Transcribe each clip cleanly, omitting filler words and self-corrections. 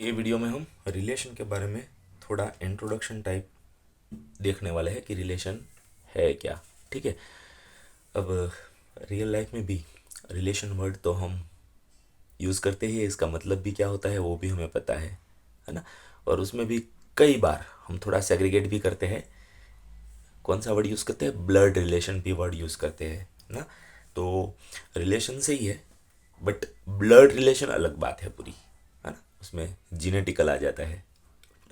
ये वीडियो में हम रिलेशन के बारे में थोड़ा इंट्रोडक्शन टाइप देखने वाले हैं कि रिलेशन है क्या। ठीक है। अब रियल लाइफ में भी रिलेशन वर्ड तो हम यूज़ करते ही हैं, इसका मतलब भी क्या होता है वो भी हमें पता है ना। और उसमें भी कई बार हम थोड़ा सेग्रीगेट भी करते हैं। कौन सा वर्ड यूज़ करते हैं? ब्लड रिलेशन भी वर्ड यूज़ करते हैं ना। तो रिलेशन से ही है, बट ब्लड रिलेशन अलग बात है पूरी, है ना। उसमें जीनेटिकल आ जाता है,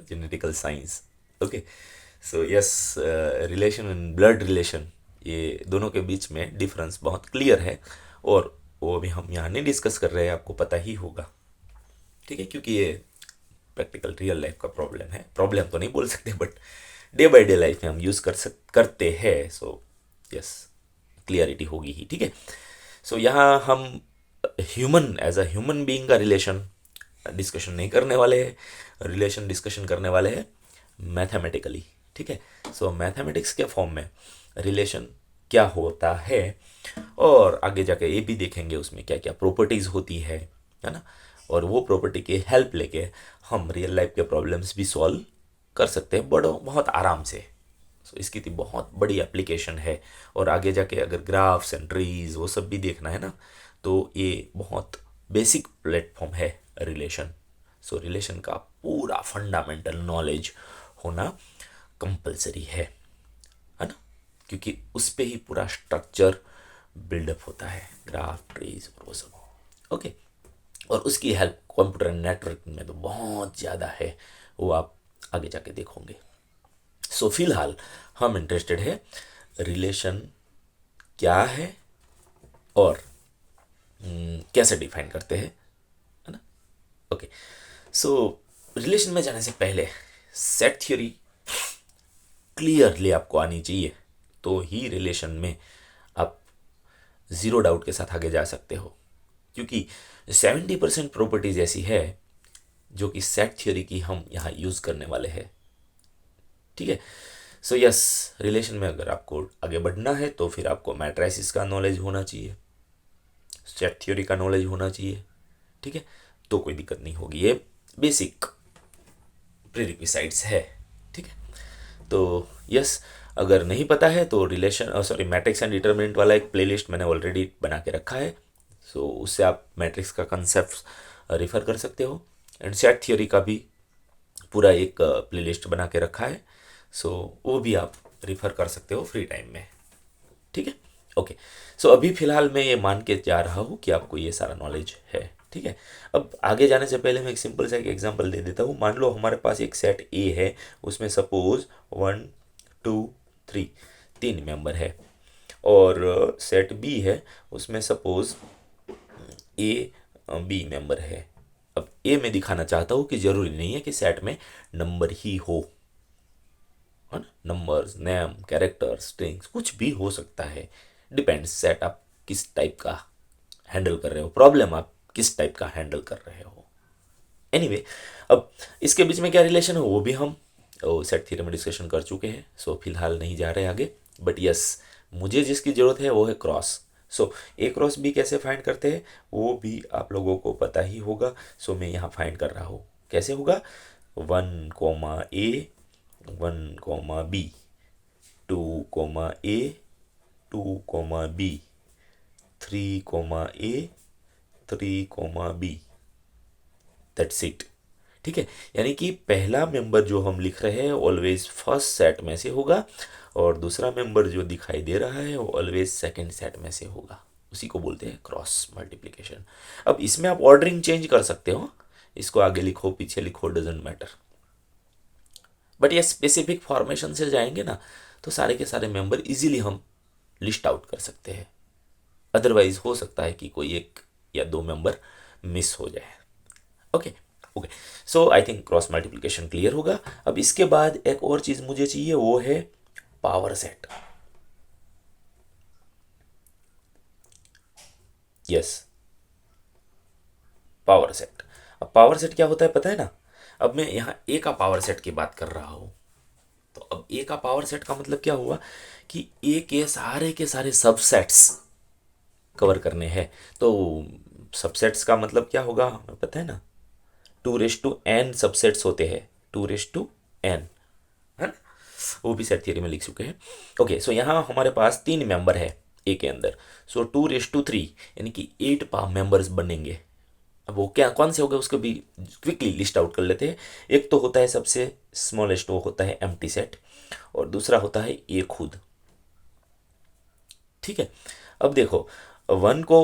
genetical science. Okay. So yes, relation and blood relation, ये दोनों के बीच में डिफरेंस बहुत क्लियर है। और वो अभी हम यहाँ नहीं डिस्कस कर रहे हैं, आपको पता ही होगा। ठीक है, क्योंकि ये प्रैक्टिकल रियल लाइफ का प्रॉब्लम है। प्रॉब्लम तो नहीं बोल सकते, but day by day life में हम यूज़ करते हैं। सो यस, क्लियरिटी होगी ही। ठीक है। सो यहाँ हम human as a human being का रिलेशन डिस्कशन नहीं करने वाले हैं। रिलेशन डिस्कशन करने वाले हैं मैथमेटिकली। ठीक है। सो मैथमेटिक्स के फॉर्म में रिलेशन क्या होता है, और आगे जाके ये भी देखेंगे उसमें क्या क्या प्रॉपर्टीज़ होती है ना। और वो प्रॉपर्टी के हेल्प लेके हम रियल लाइफ के प्रॉब्लम्स भी सॉल्व कर सकते हैं बड़ो बहुत आराम से। सो इसकी तो बहुत बड़ी एप्लीकेशन है। और आगे जाके अगर ग्राफ्स एंड ट्रीज वो सब भी देखना है ना, तो ये बहुत बेसिक प्लेटफॉर्म है रिलेशन। सो रिलेशन का पूरा फंडामेंटल नॉलेज होना कंपलसरी है ना, क्योंकि उस पे ही पूरा स्ट्रक्चर बिल्डअप होता है, ग्राफ ट्रीज और वो सब। ओके। और उसकी हेल्प कंप्यूटर नेटवर्किंग में तो बहुत ज़्यादा है, वो आप आगे जाके देखोगे। सो फिलहाल हम इंटरेस्टेड है रिलेशन क्या है और कैसे डिफाइन करते हैं, है ना। ओके। सो रिलेशन में जाने से पहले सेट थ्योरी क्लियरली आपको आनी चाहिए, तो ही रिलेशन में आप ज़ीरो डाउट के साथ आगे जा सकते हो। क्योंकि 70% प्रॉपर्टीज ऐसी है जो कि सेट थ्योरी की हम यहाँ यूज़ करने वाले हैं। ठीक है। सो यस, रिलेशन में अगर आपको आगे बढ़ना है तो फिर आपको मैट्रिसेस का नॉलेज होना चाहिए, सेट थ्योरी का नॉलेज होना चाहिए। ठीक है। तो कोई दिक्कत नहीं होगी, ये बेसिक प्रीरिक्विसाइट्स है। ठीक है। तो यस, अगर नहीं पता है तो relation sorry matrix and determinant वाला एक प्लेलिस्ट मैंने ऑलरेडी बना के रखा है। सो उससे आप मैट्रिक्स का कंसेप्ट रिफ़र कर सकते हो। एंड सेट थियोरी का भी पूरा एक प्लेलिस्ट बना के रखा है। सो वो भी आप रिफ़र कर सकते हो फ्री टाइम में। ठीक है। ओके। सो अभी फ़िलहाल मैं ये मान के जा रहा हूँ कि आपको ये सारा नॉलेज है। ठीक है। अब आगे जाने से पहले मैं एक सिंपल सा एक एग्जांपल दे देता हूँ। मान लो हमारे पास एक सेट ए है, उसमें सपोज 1 2 3 तीन मेंबर है। और सेट बी है, उसमें सपोज ए बी मेंबर है। अब ए में दिखाना चाहता हूँ कि ज़रूरी नहीं है कि सेट में नंबर ही हो, है ना। नंबर्स, नेम, कैरेक्टर, स्ट्रिंग्स कुछ भी हो सकता है। डिपेंड्स सेट आप किस टाइप का हैंडल कर रहे हो, प्रॉब्लम आप किस टाइप का हैंडल कर रहे हो। एनीवे, अब इसके बीच में क्या रिलेशन है वो भी हम सेट थ्योरी में डिस्कशन कर चुके हैं। सो फिलहाल नहीं जा रहे आगे, बट यस, मुझे जिसकी ज़रूरत है वो है क्रॉस। सो ए क्रॉस बी कैसे फाइंड करते हैं वो भी आप लोगों को पता ही होगा। सो मैं यहाँ फाइंड कर रहा हूँ कैसे होगा। 1 comma A 1 comma B, 2 comma A 2 comma B, 3 comma A 3 comma B. That's it. ठीक है। यानी कि पहला मेंबर जो हम लिख रहे हैं ऑलवेज फर्स्ट सेट में से होगा, और दूसरा मेंबर जो दिखाई दे रहा है वो ऑलवेज सेकंड सेट में से होगा। उसी को बोलते हैं क्रॉस मल्टीप्लिकेशन। अब इसमें आप ऑर्डरिंग चेंज कर सकते हो, इसको आगे लिखो पीछे लिखो, डजेंट मैटर। बट ये स्पेसिफिक फॉर्मेशन से जाएंगे ना, तो सारे के सारे मेंबर इजीली हम लिस्ट आउट कर सकते हैं। अदरवाइज हो सकता है कि कोई एक या दो मेंबर मिस हो जाए। Okay. Okay. So I think cross multiplication clear होगा। अब इसके बाद एक और चीज मुझे चाहिए, वो है power set. Yes, power set. अब पावर सेट क्या होता है पता है ना। अब मैं यहाँ ए का पावर सेट की बात कर रहा हूँ। तो अब ए का पावर सेट का मतलब क्या हुआ कि ए के सारे सबसेट्स कवर करने हैं। तो सबसेट्स का मतलब क्या होगा हमें पता है ना। 2n सबसेट्स होते हैं, 2n, है ना, वो भी सेट थियरी में लिख चुके हैं। ओके, सो यहाँ हमारे पास 3 मेंबर है ए के अंदर, सो 2 3 यानी कि 8 मेंबर्स बनेंगे। अब वो क्या कौन से हो गए उसको भी क्विकली लिस्ट आउट कर लेते हैं। एक तो होता है सबसे स्मॉलेस्ट, वो होता है एम्प्टी सेट, और दूसरा होता है ए खुद। ठीक है, अब देखो 1 को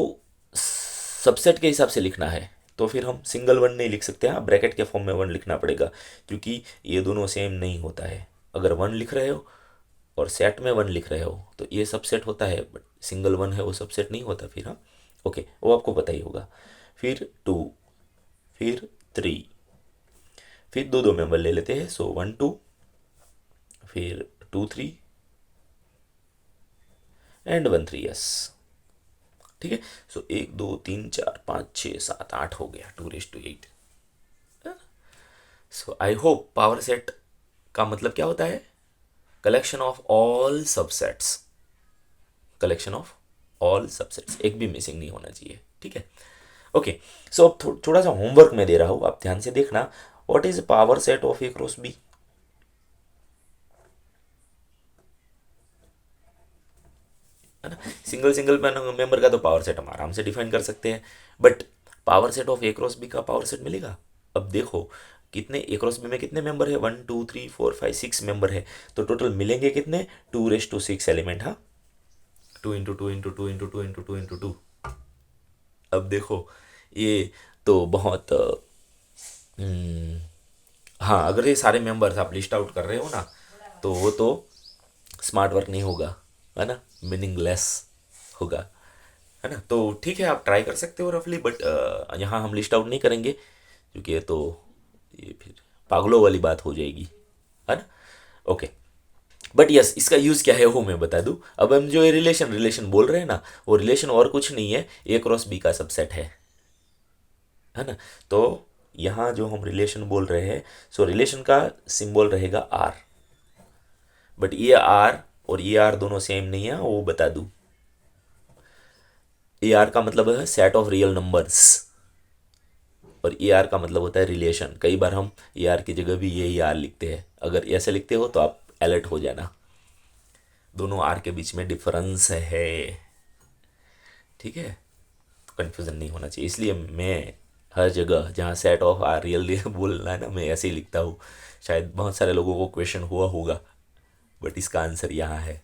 सबसेट के हिसाब से लिखना है तो फिर हम सिंगल 1 नहीं लिख सकते हैं, ब्रैकेट के फॉर्म में 1 लिखना पड़ेगा, क्योंकि ये दोनों सेम नहीं होता है। अगर 1 लिख रहे हो और सेट में 1 लिख रहे हो तो ये सबसेट होता है, बट सिंगल 1 है वो सबसेट नहीं होता फिर। हाँ, ओके, वो आपको पता ही होगा। फिर 2, फिर 3, फिर दो मेंबर ले लेते हैं, सो 1 2, फिर 2 3 एंड 1 3, यस। ठीक है, सो 1 2 3 4 5 6 7 8 हो गया, 2 8। सो आई होप पावर सेट का मतलब क्या होता है, collection of all subsets, collection of all subsets, एक भी मिसिंग नहीं होना चाहिए। ठीक है, ओके, सो अब थोड़ा सा होमवर्क में दे रहा हूं, आप ध्यान से देखना। What is power set of A cross B? है ना, सिंगल सिंगल मेंबर का तो पावर सेट हम आराम से डिफाइन कर सकते हैं, but power set of A cross B का पावर सेट मिलेगा? अब देखो कितने ए क्रॉस बी में कितने मेंबर है, 1 2 3 4 5 6 मेंबर है, तो टोटल मिलेंगे कितने, 2 6 एलिमेंट। हाँ, 2 × 2 × 2 × 2 × 2 × 2। अब देखो ये तो बहुत हम्म, हाँ, अगर ये सारे मेंबर्स आप लिस्ट आउट कर रहे हो ना, तो वो तो स्मार्ट वर्क नहीं होगा, है ना, मीनिंगलेस होगा, है ना। तो ठीक है, आप ट्राई कर सकते हो रफली, बट यहाँ हम लिस्ट आउट नहीं करेंगे, क्योंकि ये फिर पागलों वाली बात हो जाएगी, है ना। ओके, बट यस, इसका यूज़ क्या है वो मैं बता दूँ। अब हम जो ये रिलेशन रिलेशन बोल रहे हैं ना, वो रिलेशन और कुछ नहीं है, ए क्रॉस बी का सबसेट है ना। तो यहाँ जो हम रिलेशन बोल रहे हैं, सो रिलेशन का सिंबल रहेगा आर, बट ये आर और ये आर दोनों सेम नहीं है, वो बता दूँ। ए आर का मतलब है सेट ऑफ रियल नंबर्स, और ए आर का मतलब होता है रिलेशन। कई बार हम ए आर की जगह भी ये आर लिखते हैं, अगर ऐसे लिखते हो तो आप अलर्ट हो जाना, दोनों आर के बीच में डिफरेंस है। ठीक है, तो कन्फ्यूज़न नहीं होना चाहिए, इसलिए मैं हर जगह जहाँ सेट ऑफ आर रियल बोलना है ना, मैं ऐसे ही लिखता हूँ। शायद बहुत सारे लोगों को क्वेश्चन हुआ होगा, बट इसका आंसर यहाँ है।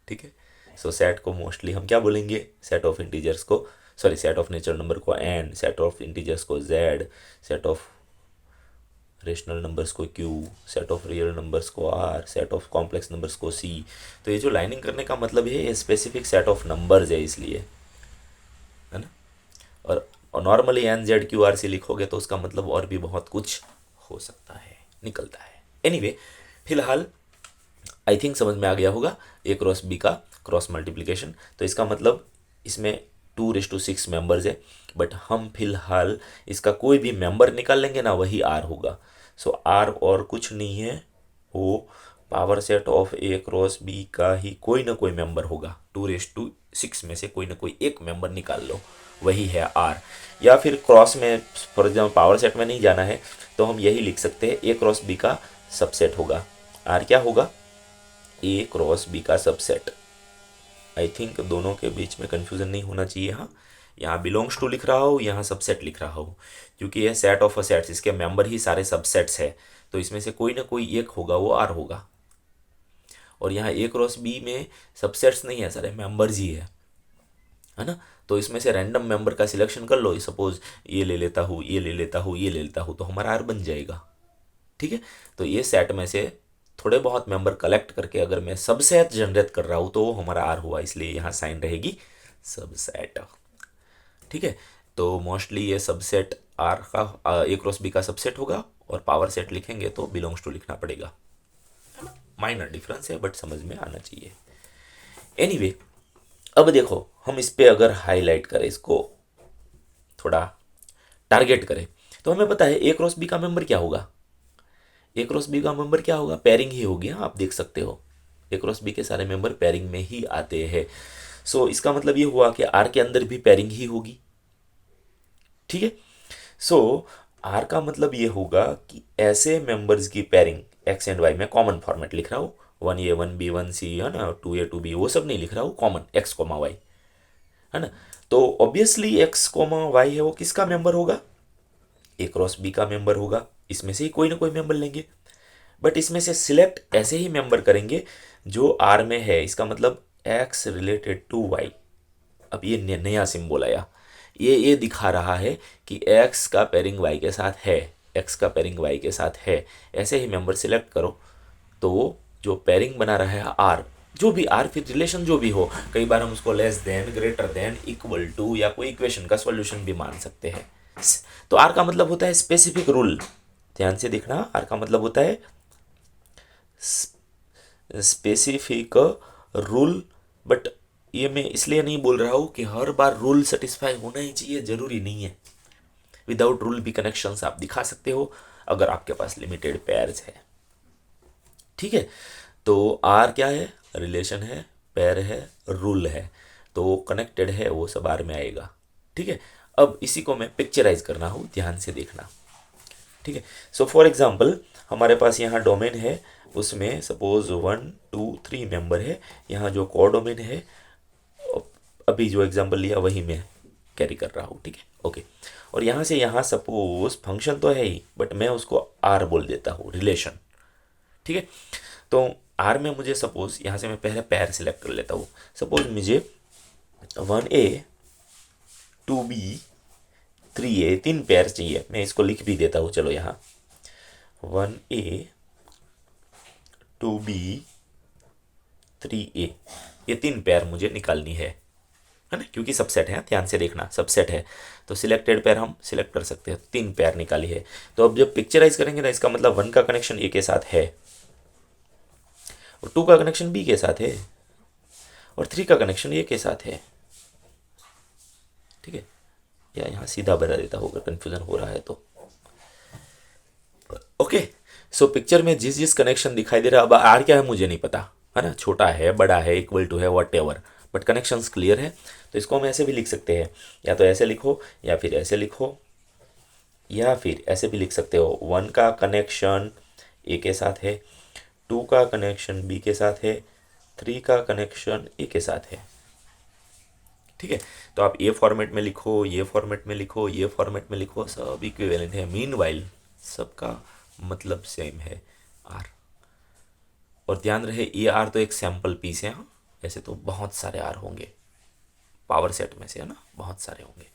ठीक है, सो सेट को मोस्टली हम क्या बोलेंगे, सेट ऑफ इंटीजर्स को, sorry, set of natural number को एन, सेट ऑफ इंटीजर्स को Z, set of rational numbers को Q, set of real numbers को R, set of complex numbers को सी। तो ये जो लाइनिंग करने का मतलब है, ये स्पेसिफिक सेट ऑफ नंबर्स है, इसलिए, है ना। और normally N Z Q R C लिखोगे तो उसका मतलब और भी बहुत कुछ हो सकता है, निकलता है। एनीवे, फिलहाल आई थिंक समझ में आ गया होगा ए क्रॉस बी का क्रॉस मल्टीप्लिकेशन। तो इसका मतलब इसमें 2:6 मेंबर्स है, बट हम फिलहाल इसका कोई भी मेंबर निकाल लेंगे ना, वही आर होगा। सो आर और कुछ नहीं है, वो power set of A cross B का ही कोई ना कोई मेंबर होगा। 2:6 में से कोई ना कोई एक मेंबर निकाल लो, वही है आर। या फिर क्रॉस में, फॉर एग्जाम्पल पावर सेट में नहीं जाना है तो हम यही लिख सकते हैं, ए क्रॉस बी का सबसेट होगा। आर क्या होगा, ए क्रॉस बी का सबसेट। आई थिंक दोनों के बीच में कंफ्यूजन नहीं होना चाहिए। हाँ, यहाँ बिलोंग्स टू लिख रहा हूँ, यहाँ सबसेट लिख रहा हूँ, क्योंकि ये सेट ऑफ अ सेट्स, इसके मेंबर ही सारे सबसेट्स है, तो इसमें से कोई ना कोई एक होगा, वो आर होगा। और यहाँ ए क्रॉस बी में सबसेट्स नहीं है, सारे मेंबर्स ही है ना। तो इसमें से रैंडम मेंबर का सिलेक्शन कर लो, सपोज ये ले लेता हूँ, ये ले लेता हूँ, ये ले लेता हूँ, तो हमारा आर बन जाएगा। ठीक है, तो ये सेट में से थोड़े बहुत मेंबर कलेक्ट करके अगर मैं सबसेट जनरेट कर रहा हूँ तो वो हमारा आर हुआ, इसलिए यहाँ साइन रहेगी सबसेट। ठीक है, तो मोस्टली ये सबसेट आर का ए क्रॉस बी का सबसेट होगा, और पावर सेट लिखेंगे तो बिलोंग्स टू लिखना पड़ेगा। माइनर डिफरेंस है, बट समझ में आना चाहिए। एनीवे, अब देखो हम इस पे अगर हाईलाइट करें, इसको थोड़ा टारगेट करें, तो हमें पता है ए क्रॉस बी का मेंबर क्या होगा। ए क्रॉस बी का मेंबर क्या होगा, पेयरिंग ही होगी। हाँ, आप देख सकते हो ए क्रॉस बी के सारे मेंबर पेयरिंग में ही आते हैं। सो इसका मतलब ये हुआ कि आर के अंदर भी पेयरिंग ही होगी। ठीक है, सो आर का मतलब ये होगा कि ऐसे मेंबर्स की पेयरिंग एक्स एंड वाई में कॉमन फॉर्मेट लिख रहा हूँ, 1A 1B 1C है ना, 2A 2B, वो सब नहीं लिख रहा हूँ, कॉमन एक्स कोमा वाई है ना। तो ऑब्वियसली एक्स कोमा वाई है वो किसका मेंबर होगा, ए क्रॉस बी का मेंबर होगा, इसमें से ही कोई ना कोई मेंबर लेंगे। बट इसमें से सिलेक्ट ऐसे ही मेंबर करेंगे जो आर में है, इसका मतलब एक्स रिलेटेड टू वाई। अब ये नया सिंबल आया, ये दिखा रहा है कि एक्स का पेयरिंग वाई के साथ है, एक्स का पेयरिंग वाई के साथ है, ऐसे ही मेंबर सिलेक्ट करो। तो जो पेयरिंग बना रहा है आर, जो भी आर फिर रिलेशन जो भी हो, कई बार हम उसको less than, greater than, equal to या कोई इक्वेशन का सॉल्यूशन भी मान सकते हैं। तो आर का मतलब होता है स्पेसिफिक रूल, ध्यान से देखना, आर का मतलब होता है स्पेसिफिक रूल। बट ये मैं इसलिए नहीं बोल रहा हूँ कि हर बार रूल सेटिस्फाई होना ही चाहिए, जरूरी नहीं है। विदाउट रूल भी कनेक्शंस आप दिखा सकते हो अगर आपके पास लिमिटेड पेयर्स है, ठीक है। तो आर क्या है, रिलेशन है, पेयर है, रूल है, तो कनेक्टेड है, वो सब आर में आएगा, ठीक है। अब इसी को मैं पिक्चराइज करना हूँ, ध्यान से देखना, ठीक है। सो फॉर एग्जाम्पल हमारे पास यहाँ डोमेन है, उसमें सपोज 1 2 3 मेंबर है, यहाँ जो कोर डोमेन है, अभी जो एग्जांपल लिया वही मैं कैरी कर रहा हूँ, ठीक है, ओके। और यहाँ से यहाँ सपोज फंक्शन तो है ही, बट मैं उसको आर बोल देता हूँ, रिलेशन, ठीक है। तो आर में मुझे सपोज यहाँ से मैं पहले पैर सिलेक्ट कर लेता हूँ, सपोज मुझे 1A 2B 3A, 3 पेयर चाहिए, मैं इसको लिख भी देता हूँ, चलो यहाँ 1A 2B 3A, ये 3 पेयर मुझे निकालनी है ना, क्योंकि सबसेट है, ध्यान से देखना, सबसेट है तो सिलेक्टेड पेयर हम सिलेक्ट कर सकते हैं, 3 पेयर निकाली है। तो अब जब पिक्चराइज करेंगे ना, इसका मतलब 1 का कनेक्शन ए के साथ है, और 2 का कनेक्शन बी के साथ है, और 3 का कनेक्शन ए के साथ है, ठीक है। या यहाँ सीधा बता देता हूँ अगर कन्फ्यूजन हो रहा है तो, ओके। सो पिक्चर में जिस जिस कनेक्शन दिखाई दे रहा है, अब आर क्या है मुझे नहीं पता, है ना, छोटा है, बड़ा है, इक्वल टू है, what ever, but connections clear है। तो इसको हम ऐसे भी लिख सकते हैं, या तो ऐसे लिखो, या फिर ऐसे लिखो, या फिर ऐसे भी लिख सकते हो, 1 का कनेक्शन ए के साथ है, 2 का कनेक्शन बी के साथ है, 3 का कनेक्शन ए के साथ है, ठीक है। तो आप ये फॉर्मेट में लिखो, ये फॉर्मेट में लिखो, ये फॉर्मेट में लिखो, सब इक्विवेलेंट है, मीनवाइल सबका मतलब सेम है, आर। और ध्यान रहे ये आर तो एक सैम्पल पीस है, हाँ, ऐसे तो बहुत सारे आर होंगे पावर सेट में से, है ना, बहुत सारे होंगे।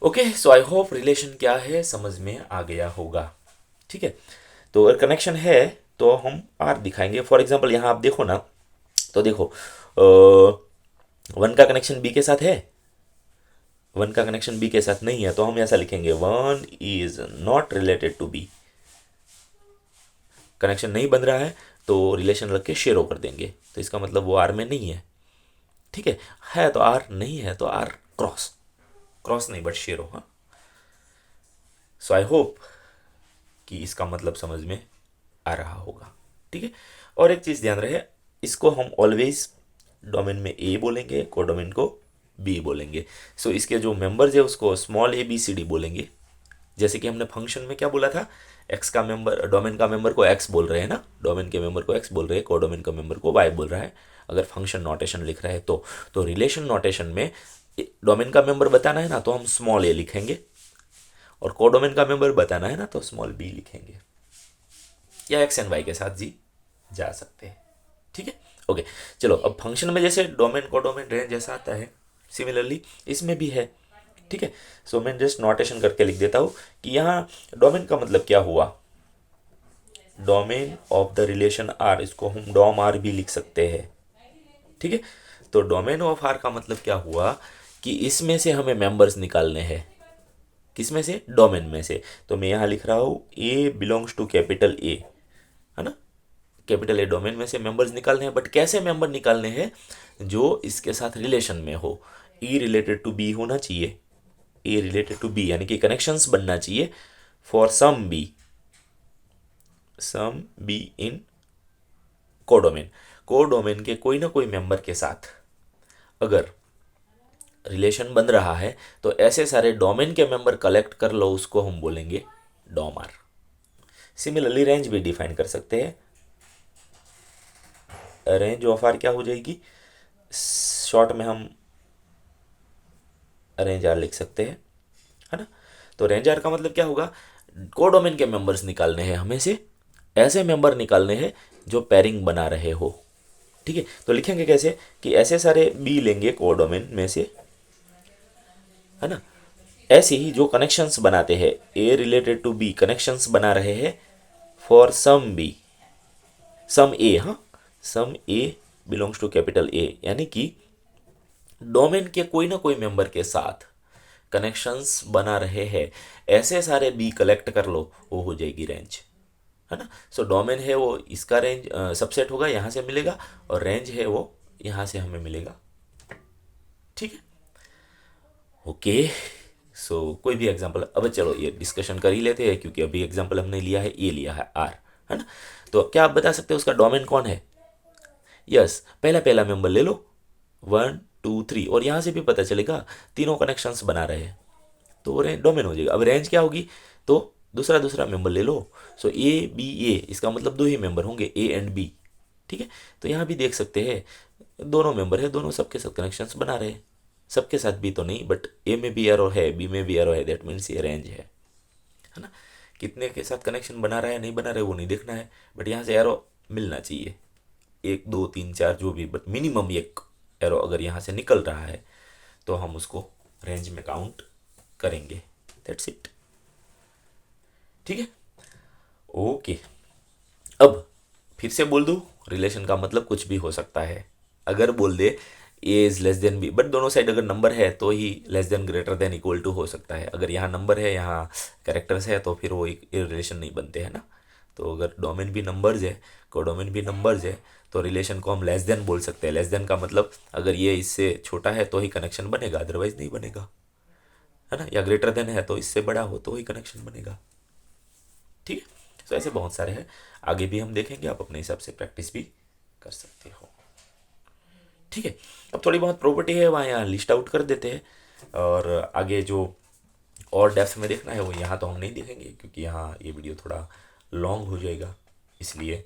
Okay, so I hope relation क्या है समझ में आ गया होगा, ठीक है। तो अगर कनेक्शन है तो हम आर दिखाएंगे। फॉर एग्जाम्पल यहाँ आप देखो ना, तो देखो 1 का कनेक्शन बी के साथ है, 1 का कनेक्शन बी के साथ नहीं है, तो हम ऐसा लिखेंगे 1 is not related to B, connection नहीं बन रहा है तो रिलेशन रख के शेरो कर देंगे, तो इसका मतलब वो आर में नहीं है, ठीक है तो आर, नहीं है तो आर क्रॉस, क्रॉस नहीं बट शेरो, हाँ। सो आई होप कि इसका मतलब समझ में आ रहा होगा, ठीक है। और एक चीज़ ध्यान रहे, इसको हम ऑलवेज डोमेन में ए बोलेंगे, को डोमेन को बी बोलेंगे। सो इसके जो मेंबर्स है उसको small A B C D बोलेंगे, जैसे कि हमने फंक्शन में क्या बोला था, एक्स का मेंबर, डोमेन का मेंबर को एक्स बोल रहे हैं ना, डोमेन के मेंबर को एक्स बोल रहे हैं, को डोमेन का मेंबर को वाई बोल रहा है, अगर फंक्शन नोटेशन लिख रहा है तो रिलेशन नोटेशन में डोमेन का मेंबर बताना है ना तो हम स्मॉल ए लिखेंगे, और को डोमेन का मेंबर बताना है ना तो स्मॉल बी लिखेंगे, या एक्स एंड वाई के साथ जी जा सकते हैं, ठीक है, ओके। चलो अब फंक्शन में जैसे डोमेन को डोमेन रेंज जैसा आता है, सिमिलरली इसमें भी है, ठीक है। सो मैं जस्ट नोटेशन करके लिख देता हूँ कि यहाँ डोमेन का मतलब क्या हुआ, domain of the relation R, इसको हम डोम आर भी लिख सकते हैं, ठीक है। तो डोमेन ऑफ आर का मतलब क्या हुआ कि इसमें से हमें मेंबर्स निकालने हैं, किसमें से, डोमेन में से। तो मैं यहाँ लिख रहा हूँ ए बिलोंग्स टू कैपिटल ए, है ना, कैपिटल ए डोमेन में से मेंबर्स निकालने हैं, बट कैसे मेंबर निकालने हैं, जो इसके साथ रिलेशन में हो, ई रिलेटेड टू बी होना चाहिए, ए रिलेटेड टू बी यानी कि कनेक्शंस बनना चाहिए for some B in codomain, codomain के कोई ना कोई मेंबर के साथ अगर रिलेशन बन रहा है तो ऐसे सारे डोमेन के मेंबर कलेक्ट कर लो, उसको हम बोलेंगे डोमर। सिमिलरली रेंज भी डिफाइन कर सकते हैं। रेंज ऑफ आर क्या हो जाएगी, शॉर्ट में हम रेंज आर लिख सकते हैं, है ना। तो रेंज आर का मतलब क्या होगा, कोडोमेन के मेंबर्स निकालने हैं हमें से, ऐसे मेंबर निकालने हैं जो पेयरिंग बना रहे हो। ठीक है, तो लिखेंगे कैसे कि ऐसे सारे बी लेंगे कोडोमेन में से, है ना। ऐसे ही जो कनेक्शंस बनाते हैं, ए रिलेटेड टू बी कनेक्शंस बना रहे हैं फॉर सम बी, सम ए, हाँ सम ए बिलोंग्स टू कैपिटल ए, यानी कि डोमेन के कोई ना कोई मेंबर के साथ कनेक्शंस बना रहे हैं, ऐसे सारे बी कलेक्ट कर लो, वो हो जाएगी रेंज, है ना। सो डोमेन है वो इसका रेंज सबसेट होगा, यहाँ से मिलेगा, और रेंज है वो यहाँ से हमें मिलेगा। ठीक है, ओके। सो कोई भी एग्जांपल, अब चलो ये डिस्कशन कर ही लेते हैं, क्योंकि अभी एग्जांपल हमने लिया है, ये लिया है आर, है ना। तो क्या आप बता सकते हो उसका डोमेन कौन है। यस, पहला पहला मेंबर ले लो, 1 2 3, और यहाँ से भी पता चलेगा तीनों कनेक्शंस बना रहे हैं, तो वो रेंज डोमेन हो जाएगा। अब रेंज क्या होगी, तो दूसरा दूसरा मेंबर ले लो। सो ए बी ए, इसका मतलब दो ही मेंबर होंगे, ए एंड बी। ठीक है, तो यहाँ भी देख सकते हैं दोनों मेंबर है, दोनों सबके साथ कनेक्शंस बना रहे हैं, सबके साथ भी तो नहीं, बट ए में भी एरो है, बी में भी एरो है, दैट मीन्स ये रेंज है ना। कितने के साथ कनेक्शन बना रहा है नहीं बना रहा है वो नहीं देखना है, बट यहाँ से एरो मिलना चाहिए, 1 2 3 4 जो भी, बट मिनिमम एक एरो अगर यहाँ से निकल रहा है तो हम उसको रेंज में काउंट करेंगे, दैट्स इट। ठीक है, ओके। अब फिर से बोल दूँ, रिलेशन का मतलब कुछ भी हो सकता है। अगर बोल दे a is less than b, but दोनों साइड अगर नंबर है तो ही less than greater than equal to हो सकता है। अगर यहाँ नंबर है यहाँ कैरेक्टर्स है तो फिर वो रिलेशन नहीं बनते हैं ना। तो अगर डोमेन भी नंबर्स है, कोडोमेन भी नंबर्स है, तो रिलेशन को हम लेस देन बोल सकते हैं। लेस देन का मतलब अगर ये इससे छोटा है तो ही कनेक्शन बनेगा, अदरवाइज नहीं बनेगा, है ना। या ग्रेटर देन है तो इससे बड़ा हो तो ही कनेक्शन बनेगा। ठीक है, तो ऐसे बहुत सारे हैं, आगे भी हम देखेंगे, आप अपने हिसाब से प्रैक्टिस भी कर सकते हो। ठीक है, अब थोड़ी बहुत प्रॉपर्टी है वहाँ यहाँ लिस्ट आउट कर देते हैं, और आगे जो और डेप्थ में देखना है वो यहाँ तो हम नहीं देखेंगे, क्योंकि यहाँ ये वीडियो थोड़ा लॉन्ग हो जाएगा, इसलिए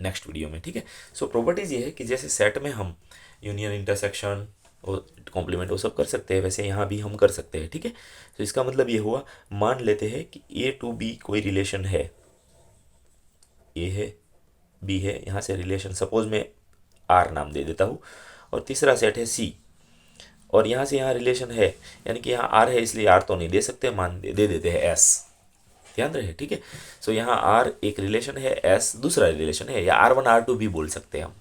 नेक्स्ट वीडियो में। ठीक है, सो प्रॉपर्टीज़ ये है कि जैसे सेट में हम यूनियन, इंटरसेक्शन और कॉम्प्लीमेंट वो सब कर सकते हैं, वैसे यहाँ भी हम कर सकते हैं। ठीक है, तो इसका मतलब ये हुआ, मान लेते हैं कि ए टू बी कोई रिलेशन है, ए है बी है, यहाँ से रिलेशन सपोज मैं आर नाम दे देता हूँ, और तीसरा सेट है सी, और यहाँ से यहाँ रिलेशन है, यानी कि यहाँ आर है इसलिए आर तो नहीं दे सकते, मान दे देते हैं एस, ध्यान रहे। ठीक है, सो यहाँ आर एक रिलेशन है, एस दूसरा रिलेशन है, या R1 R2 भी बोल सकते हैं हम।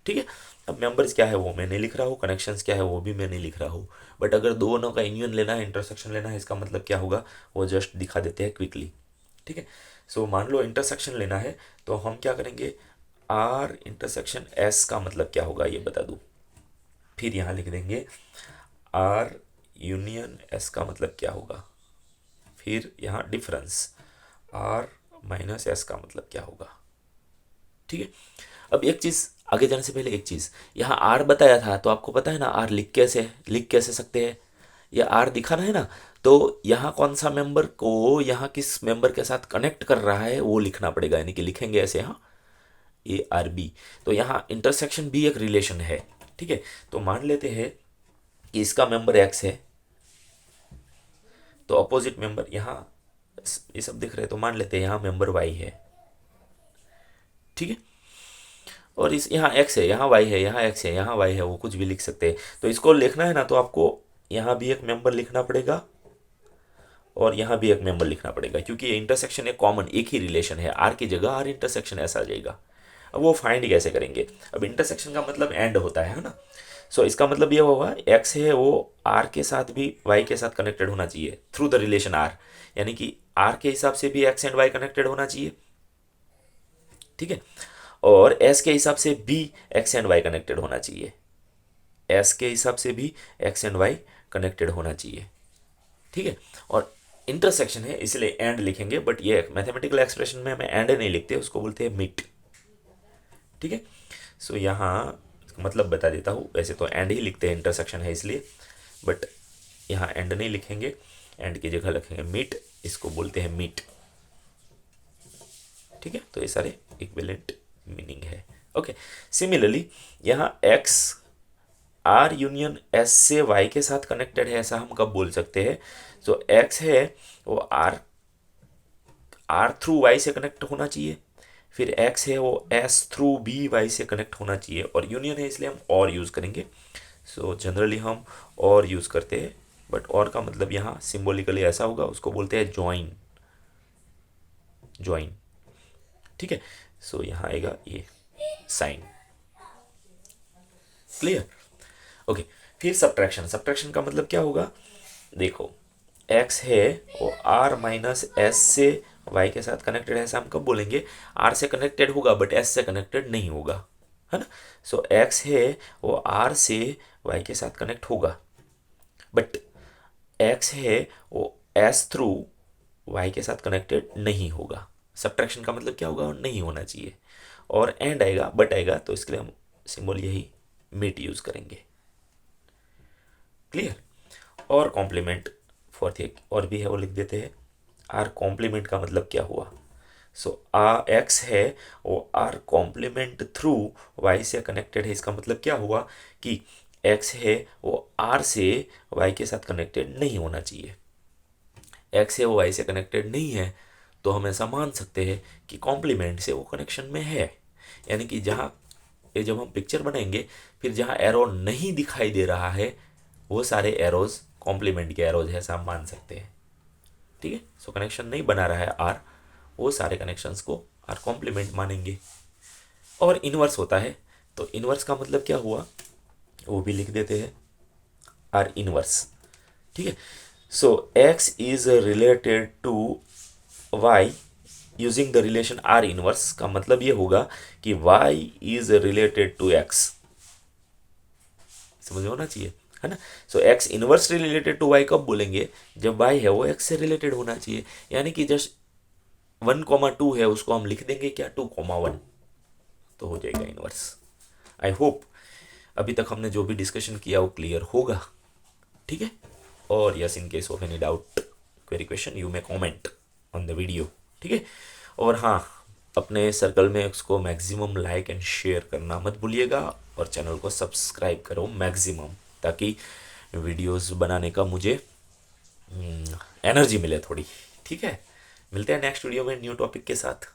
ठीक है, अब मेंबर्स क्या है वो मैं नहीं लिख रहा हूँ, कनेक्शंस क्या है वो भी मैं नहीं लिख रहा हूँ, बट अगर दोनों का यूनियन लेना है, इंटरसेक्शन लेना है, इसका मतलब क्या होगा वो जस्ट दिखा देते हैं क्विकली। ठीक है, सो मान लो इंटरसेक्शन लेना है तो हम क्या करेंगे, आर इंटरसेक्शन एस का मतलब क्या होगा ये बता दूँ, फिर यहाँ लिख देंगे आर यूनियन एस का मतलब क्या होगा, फिर यहाँ डिफरेंस आर माइनस एस का मतलब क्या होगा। ठीक है, अब एक चीज़ आगे जाने से पहले एक चीज़, यहाँ आर बताया था तो आपको पता है ना आर लिख कैसे सकते हैं, या आर दिखाना है ना, तो यहाँ कौन सा मेंबर को यहाँ किस मेंबर के साथ कनेक्ट कर रहा है वो लिखना पड़ेगा, यानी कि लिखेंगे ऐसे, हाँ ए आर बी, तो यहाँ इंटरसेक्शन भी एक रिलेशन है। ठीक है, तो मान लेते हैं कि इसका मेंबर एक्स है, तो अपोजिट मेंबर यहाँ ये सब दिख रहे हैं, तो मान लेते हैं यहाँ मेंबर वाई है। ठीक है, और इस यहाँ एक्स है, यहाँ वाई है, यहाँ एक्स है, यहाँ वाई है, वो कुछ भी लिख सकते हैं। तो इसको लिखना है ना, तो आपको यहाँ भी एक मेंबर लिखना पड़ेगा और यहाँ भी एक मेंबर लिखना पड़ेगा, क्योंकि ये इंटरसेक्शन एक कॉमन एक ही रिलेशन है, आर की जगह आर इंटरसेक्शन ऐसा आ जाएगा। अब वो फाइंड कैसे करेंगे, अब इंटरसेक्शन का मतलब एंड होता है ना। सो इसका मतलब ये होगा एक्स है वो आर के साथ भी वाई के साथ कनेक्टेड होना चाहिए थ्रू द रिलेशन आर, यानी कि आर के हिसाब से भी एक्स एंड वाई कनेक्टेड होना चाहिए। ठीक है, और एस के हिसाब से भी एक्स एंड वाई कनेक्टेड होना चाहिए, एस के हिसाब से भी एक्स एंड वाई कनेक्टेड होना चाहिए। ठीक है, और इंटरसेक्शन है इसलिए एंड लिखेंगे, बट ये मैथमेटिकल एक्सप्रेशन में हमें एंड नहीं लिखते, उसको बोलते हैं मिट। ठीक है, सो यहाँ मतलब बता देता हूँ। वैसे तो एंड ही लिखते हैं, इंटरसेक्शन है इसलिए, बट यहाँ एंड नहीं लिखेंगे, एंड की जगह लिखेंगे मीट, इसको बोलते हैं मीट। ठीक है, तो ये सारे इक्विवेलेंट मीनिंग है। ओके, सिमिलरली यहाँ एक्स आर यूनियन एस से वाई के साथ कनेक्टेड है, ऐसा हम कब बोल सकते हैं? तो एक्स है वो आर थ्रू वाई से कनेक्ट होना चाहिए, फिर एक्स है वो एस थ्रू बी वाई से कनेक्ट होना चाहिए, और यूनियन है इसलिए हम और यूज़ करेंगे। सो जनरली हम और यूज़ करते हैं, बट और का मतलब यहाँ सिम्बोलिकली ऐसा होगा, उसको बोलते हैं ज्वाइन, ज्वाइन। ठीक है, सो यहाँ आएगा ये साइन। क्लियर? ओके, फिर सब्ट्रैक्शन। सब्ट्रैक्शन का मतलब क्या होगा? देखो, एक्स है वो आर माइनस एस से वाई के साथ कनेक्टेड है, ऐसा हम कब बोलेंगे? आर से कनेक्टेड होगा बट एस से कनेक्टेड नहीं होगा, है ना। सो एक्स है वो आर से वाई के साथ कनेक्ट होगा, बट एक्स है वो एस थ्रू वाई के साथ कनेक्टेड नहीं होगा। सब्ट्रैक्शन का मतलब क्या होगा? नहीं होना चाहिए, और एंड आएगा, बट आएगा, तो इसके लिए हम सिंबल यही मीट यूज करेंगे। क्लियर? और कॉम्प्लीमेंट फोर्थ एक और भी है, वो लिख देते हैं। आर कॉम्प्लीमेंट का मतलब क्या हुआ? सो एक्स है वो आर कॉम्प्लीमेंट थ्रू वाई से कनेक्टेड है, इसका मतलब क्या हुआ कि एक्स है वो आर से वाई के साथ कनेक्टेड नहीं होना चाहिए। एक्स है वो वाई से कनेक्टेड नहीं है, तो हम ऐसा मान सकते हैं कि कॉम्प्लीमेंट से वो कनेक्शन में है। यानी कि जहाँ ये जब हम पिक्चर बनाएंगे, फिर जहाँ एरो नहीं दिखाई दे रहा है वो सारे एरोज कॉम्प्लीमेंट के एरोज है, ऐसा हम मान सकते हैं। ठीक है, सो कनेक्शन नहीं बना रहा है आर, वो सारे कनेक्शंस को आर कॉम्प्लीमेंट मानेंगे। और इनवर्स होता है, तो इनवर्स का मतलब क्या हुआ वो भी लिख देते हैं, आर इनवर्स। ठीक है, so x is related to y using the relation R inverse, का मतलब ये होगा कि y is related to x. समझ में होना चाहिए, है ना। So x inversely related to y कब बोलेंगे? जब वाई है वो एक्स से रिलेटेड होना चाहिए। यानी कि जस्ट 1,2 है, उसको हम लिख देंगे क्या? 2,1, तो हो जाएगा इनवर्स। आई होप अभी तक हमने जो भी डिस्कशन किया वो क्लियर होगा। ठीक है, और yes, in case of any doubt query question you may comment on the video. ठीक है, और हाँ, अपने सर्कल में उसको मैक्सिमम लाइक एंड शेयर करना मत भूलिएगा, और चैनल को सब्सक्राइब करो मैक्सिमम, ताकि वीडियोस बनाने का मुझे एनर्जी मिले थोड़ी। ठीक है, मिलते हैं नेक्स्ट वीडियो में न्यू टॉपिक के साथ।